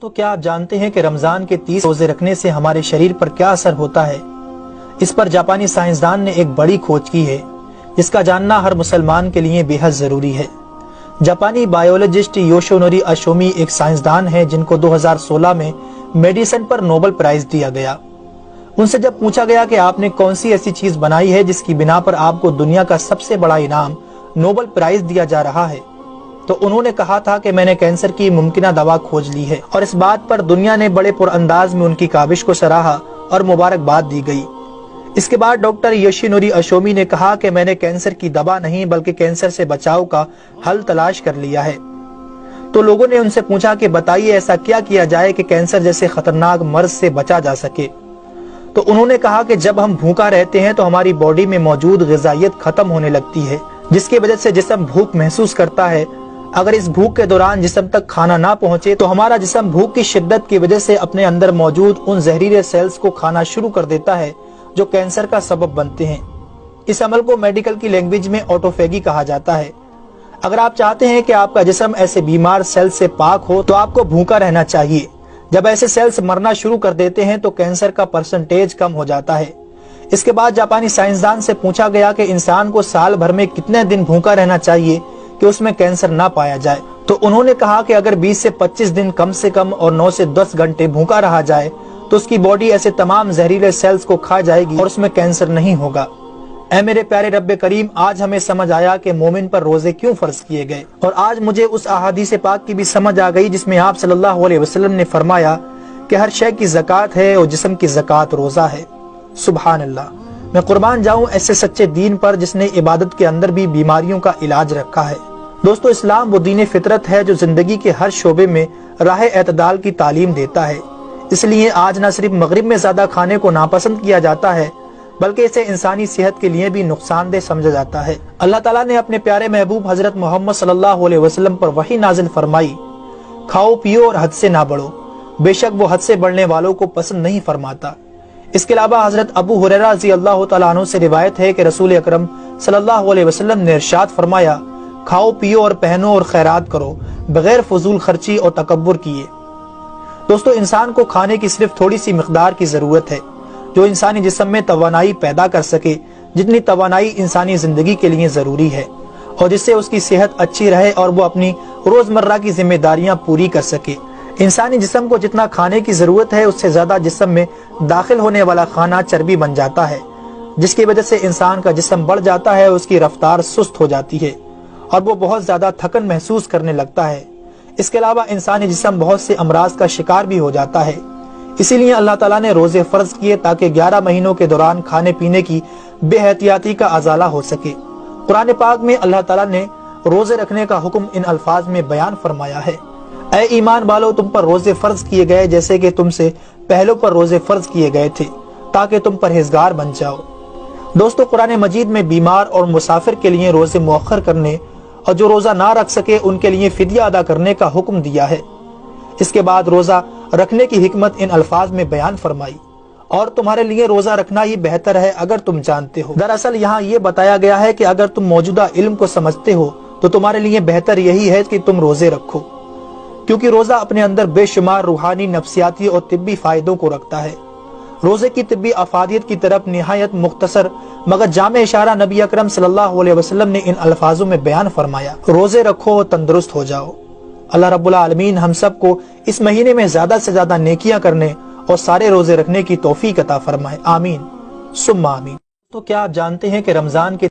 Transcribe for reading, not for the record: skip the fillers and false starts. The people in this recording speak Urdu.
تو کیا آپ جانتے ہیں کہ رمضان کے 30 روزے رکھنے سے ہمارے شریر پر کیا اثر ہوتا ہے؟ اس پر جاپانی سائنسدان نے ایک بڑی کھوج کی ہے جس کا جاننا ہر مسلمان کے لیے بے حد ضروری ہے۔ جاپانی بایولوجسٹ یوشونوری اشومی ایک سائنسدان ہے جن کو 2016 میں میڈیسن پر نوبل پرائز دیا گیا۔ ان سے جب پوچھا گیا کہ آپ نے کون سی ایسی چیز بنائی ہے جس کی بنا پر آپ کو دنیا کا سب سے بڑا انعام نوبل پرائز دیا جا رہا ہے، تو انہوں نے کہا تھا کہ میں نے کینسر کی ممکنہ دوا کھوج لی ہے، اور اس بات پر دنیا نے بڑے پر انداز میں ان کی کاوش کو سراہا اور مبارکباد دی گئی۔ اس کے بعد ڈاکٹر یوشینوری اشومی نے کہا کہ میں نے کینسر کی دوا نہیں بلکہ کینسر سے بچاؤ کا حل تلاش کر لیا ہے۔ تو لوگوں نے ان سے پوچھا کہ بتائیے ایسا کیا کیا جائے کہ کینسر جیسے خطرناک مرض سے بچا جا سکے؟ تو انہوں نے کہا کہ جب ہم بھوکا رہتے ہیں تو ہماری باڈی میں موجود غذائیت ختم ہونے لگتی ہے، جس کی وجہ سے جسم بھوک محسوس کرتا ہے۔ اگر اس بھوک کے دوران جسم تک کھانا نہ پہنچے تو ہمارا جسم بھوک کی شدت کی وجہ سے اپنے اندر موجود ان زہریلے سیلز کو کھانا شروع کر دیتا ہے جو کینسر کا سبب بنتے ہیں۔ اس عمل کو میڈیکل کی لینگویج میں آٹوفیگی کہا جاتا ہے۔ اگر آپ چاہتے ہیں کہ آپ کا جسم ایسے بیمار سیل سے پاک ہو تو آپ کو بھوکا رہنا چاہیے۔ جب ایسے سیلز مرنا شروع کر دیتے ہیں تو کینسر کا پرسنٹیج کم ہو جاتا ہے۔ اس کے بعد جاپانی سائنسدان سے پوچھا گیا کہ انسان کو سال بھر میں کتنے دن بھوکا رہنا چاہیے کہ اس میں کینسر نہ پایا جائے؟ تو انہوں نے کہا کہ اگر 20 سے 25 دن کم سے کم اور 9 سے 10 گھنٹے بھوکا رہا جائے تو اس کی باڈی ایسے تمام زہریلے سیلز کو کھا جائے گی اور اس میں کینسر نہیں ہوگا۔ اے میرے پیارے رب کریم، آج ہمیں سمجھ آیا کہ مومن پر روزے کیوں فرض کیے گئے، اور آج مجھے اس احادیث پاک کی بھی سمجھ آ گئی جس میں آپ صلی اللہ علیہ وسلم نے فرمایا کہ ہر شے کی زکوٰۃ ہے اور جسم کی زکوٰۃ روزہ ہے۔ سبحان اللہ! میں قربان جاؤں ایسے سچے دین پر جس نے عبادت کے اندر بھی بیماریوں کا علاج رکھا ہے۔ دوستو، اسلام وہ دین فطرت ہے جو زندگی کے ہر شعبے میں راہ اعتدال کی تعلیم دیتا ہے۔ اس لیے آج نہ صرف مغرب میں زیادہ کھانے کو ناپسند کیا جاتا ہے بلکہ اسے انسانی صحت کے لیے بھی نقصان دہ سمجھا جاتا ہے۔ اللہ تعالیٰ نے اپنے پیارے محبوب حضرت محمد صلی اللہ علیہ وسلم پر وحی نازل فرمائی، کھاؤ پیو اور حد سے نہ بڑھو، بے شک وہ حد سے بڑھنے والوں کو پسند نہیں فرماتا۔ اس کے علاوہ حضرت ابو ہریرہ رضی اللہ تعالیٰ عنہ سے روایت ہے کہ رسول اکرم صلی اللہ علیہ وسلم نے ارشاد فرمایا، کھاؤ پیو اور پہنو اور خیرات کرو بغیر فضول خرچی اور تکبر کیے۔ دوستو، انسان کو کھانے کی صرف تھوڑی سی مقدار کی ضرورت ہے جو انسانی جسم میں توانائی پیدا کر سکے، جتنی توانائی انسانی زندگی کے لیے ضروری ہے، اور جس سے اس کی صحت اچھی رہے اور وہ اپنی روزمرہ کی ذمہ داریاں پوری کر سکے۔ انسانی جسم کو جتنا کھانے کی ضرورت ہے اس سے زیادہ جسم میں داخل ہونے والا کھانا چربی بن جاتا ہے، جس کی وجہ سے انسان کا جسم بڑھ جاتا ہے، اس کی رفتار سست ہو جاتی ہے اور وہ بہت زیادہ تھکن محسوس کرنے لگتا ہے۔ اس کے علاوہ انسانی جسم بہت سے امراض کا شکار بھی ہو جاتا ہے۔ اسی لیے اللہ تعالیٰ نے روزے فرض کیے تاکہ 11 مہینوں کے دوران کھانے پینے کی بے احتیاطی کا ازالہ ہو سکے۔ قرآن پاک میں اللہ تعالیٰ نے روزے رکھنے کا حکم ان الفاظ میں بیان فرمایا ہے، اے ایمان والو، تم پر روزے فرض کیے گئے جیسے کہ تم سے پہلوں پر روزے فرض کیے گئے تھے تاکہ تم پرہیزگار بن جاؤ۔ دوستو، قرآن مجید میں بیمار اور مسافر کے لیے روزے مؤخر کرنے اور جو روزہ نہ رکھ سکے ان کے لیے فدیہ ادا کرنے کا حکم دیا ہے۔ اس کے بعد روزہ رکھنے کی حکمت ان الفاظ میں بیان فرمائی، اور تمہارے لیے روزہ رکھنا ہی بہتر ہے اگر تم جانتے ہو۔ دراصل یہاں یہ بتایا گیا ہے کہ اگر تم موجودہ علم کو سمجھتے ہو تو تمہارے لیے بہتر یہی ہے کہ تم روزے رکھو، کیونکہ روزہ اپنے اندر بے شمار روحانی، نفسیاتی اور طبی فائدوں کو رکھتا ہے۔ روزے کی طبی افادیت کی طرف نہایت مختصر مگر جامع اشارہ نبی اکرم صلی اللہ علیہ وسلم نے ان الفاظوں میں بیان فرمایا، روزے رکھو اور تندرست ہو جاؤ۔ اللہ رب العالمین ہم سب کو اس مہینے میں زیادہ سے زیادہ نیکیاں کرنے اور سارے روزے رکھنے کی توفیق عطا فرمائے، آمین ثم آمین۔ تو کیا آپ جانتے ہیں کہ رمضان کے